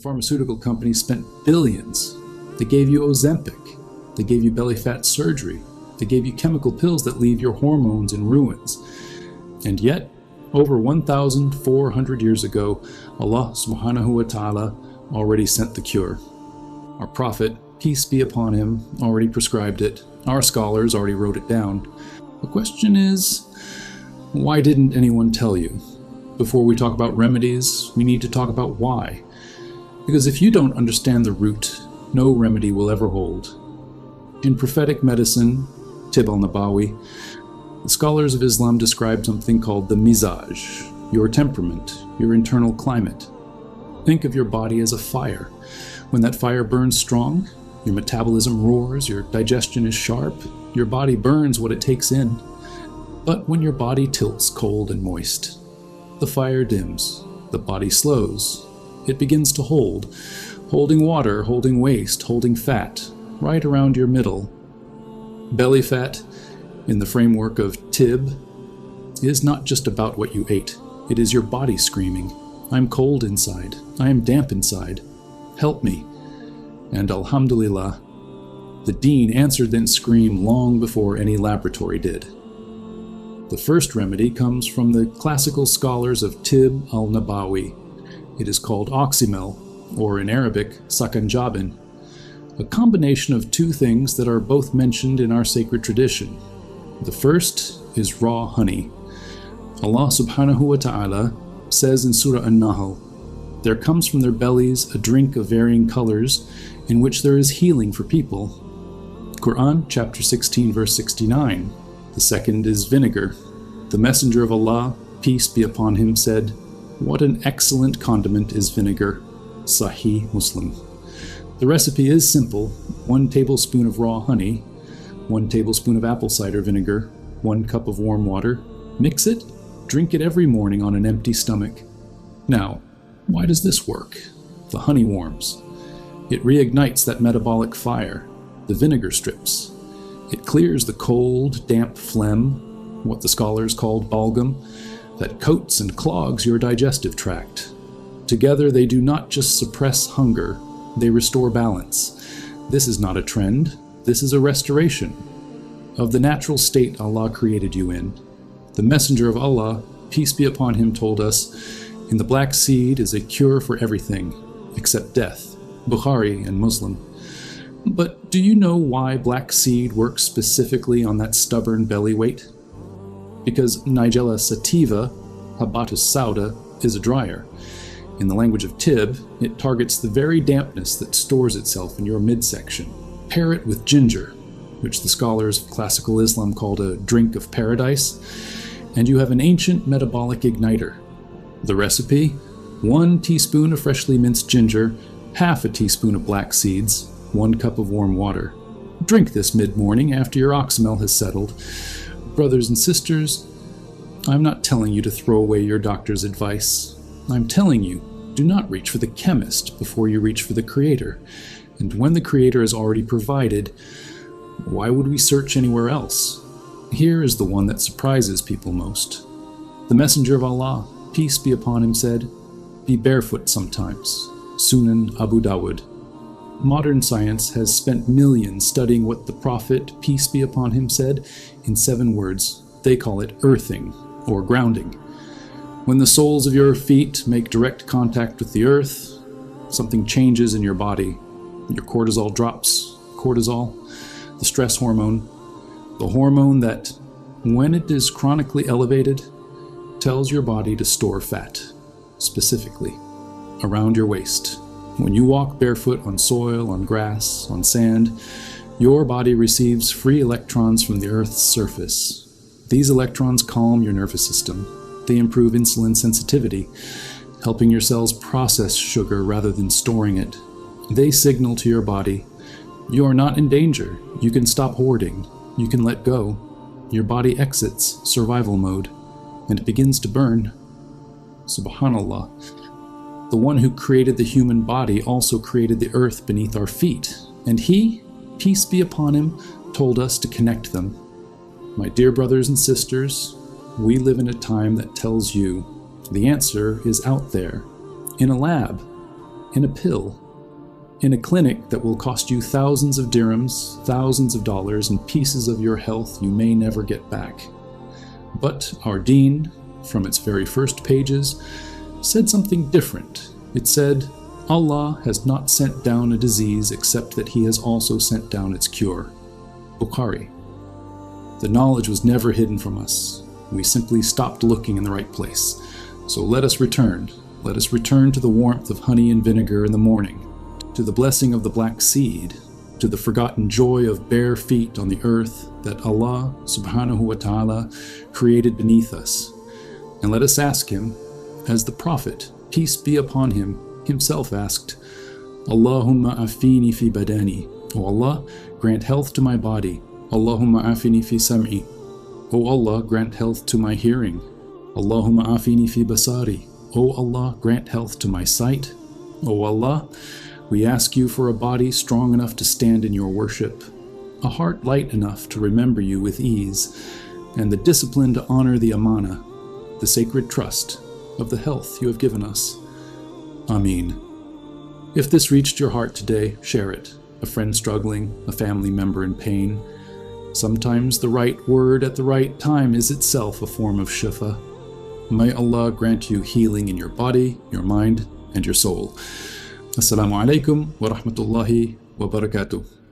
Pharmaceutical companies spent billions. They gave you Ozempic. They gave you belly fat surgery. They gave you chemical pills that leave your hormones in ruins. And yet, over 1,400 years ago, Allah subhanahu wa ta'ala already sent the cure. Our prophet, peace be upon him, already prescribed it. Our scholars already wrote it down. The question is, why didn't anyone tell you? Before we talk about remedies, we need to talk about why. Because if you don't understand the root, no remedy will ever hold. In prophetic medicine, Tib al-Nabawi, the scholars of Islam describe something called the mizaj, your temperament, your internal climate. Think of your body as a fire. When that fire burns strong, your metabolism roars, your digestion is sharp, your body burns what it takes in. But when your body tilts cold and moist, the fire dims, the body slows. It begins to hold, holding water, holding waste, holding fat, right around your middle. Belly fat, in the framework of Tib, is not just about what you ate. It is your body screaming, I'm cold inside, I am damp inside, help me. And alhamdulillah, the deen answered that scream long before any laboratory did. The first remedy comes from the classical scholars of Tib al-Nabawi. It is called oxymel, or in Arabic, sakanjabin, a combination of two things that are both mentioned in our sacred tradition. The first is raw honey. Allah subhanahu wa ta'ala says in Surah An-Nahl, there comes from their bellies a drink of varying colors in which there is healing for people. Quran chapter 16 verse 69. The second is vinegar. The Messenger of Allah, peace be upon him, said, what an excellent condiment is vinegar. Sahih Muslim. The recipe is simple. 1 tablespoon of raw honey, 1 tablespoon of apple cider vinegar, 1 cup of warm water. Mix it, drink it every morning on an empty stomach. Now, why does this work? The honey warms. It reignites that metabolic fire. The vinegar strips. It clears the cold, damp phlegm, what the scholars called balgam, that coats and clogs your digestive tract. Together they do not just suppress hunger, they restore balance. This is not a trend, this is a restoration of the natural state Allah created you in. The Messenger of Allah, peace be upon him, told us, in the black seed is a cure for everything, except death. Bukhari and Muslim. But do you know why black seed works specifically on that stubborn belly weight? Because Nigella sativa, Habatus sauda, is a dryer. In the language of Tib, it targets the very dampness that stores itself in your midsection. Pair it with ginger, which the scholars of classical Islam called a drink of paradise, and you have an ancient metabolic igniter. The recipe: 1 teaspoon of freshly minced ginger, half a teaspoon of black seeds, 1 cup of warm water. Drink this mid-morning after your oxymel has settled. Brothers and sisters, I'm not telling you to throw away your doctor's advice. I'm telling you, do not reach for the chemist before you reach for the Creator. And when the Creator has already provided, why would we search anywhere else? Here is the one that surprises people most. The Messenger of Allah, peace be upon him, said, be barefoot sometimes. Sunan Abu Dawud. Modern science has spent millions studying what the Prophet, peace be upon him, said in 7 words. They call it earthing, or grounding. When the soles of your feet make direct contact with the earth, something changes in your body. Your cortisol drops. Cortisol, the stress hormone, the hormone that, when it is chronically elevated, tells your body to store fat, specifically around your waist. When you walk barefoot on soil, on grass, on sand, your body receives free electrons from the Earth's surface. These electrons calm your nervous system. They improve insulin sensitivity, helping your cells process sugar rather than storing it. They signal to your body, you are not in danger. You can stop hoarding. You can let go. Your body exits survival mode, and it begins to burn. Subhanallah. The one who created the human body also created the earth beneath our feet, and he, peace be upon him, told us to connect them. My dear brothers and sisters, we live in a time that tells you the answer is out there, in a lab. in a pill, in a clinic that will cost you thousands of dirhams, thousands of dollars, and pieces of your health you may never get back. But our deen, from its very first pages, said something different. It said, Allah has not sent down a disease except that He has also sent down its cure. Bukhari. The knowledge was never hidden from us. We simply stopped looking in the right place. So let us return. Let us return to the warmth of honey and vinegar in the morning, to the blessing of the black seed, to the forgotten joy of bare feet on the earth that Allah subhanahu wa ta'ala created beneath us. And let us ask Him, as the Prophet, peace be upon him, himself asked, Allahumma afini fi badani. O Allah, grant health to my body. Allahumma afini fi sam'i. O Allah, grant health to my hearing. Allahumma afini fi basari. O Allah, grant health to my sight. O Allah, we ask you for a body strong enough to stand in your worship, a heart light enough to remember you with ease, and the discipline to honor the amana, the sacred trust of the health you have given us. Ameen. If this reached your heart today, share it. A friend struggling, a family member in pain. Sometimes the right word at the right time is itself a form of shifa. May Allah grant you healing in your body, your mind, and your soul. Assalamu alaikum wa rahmatullahi wa barakatuh.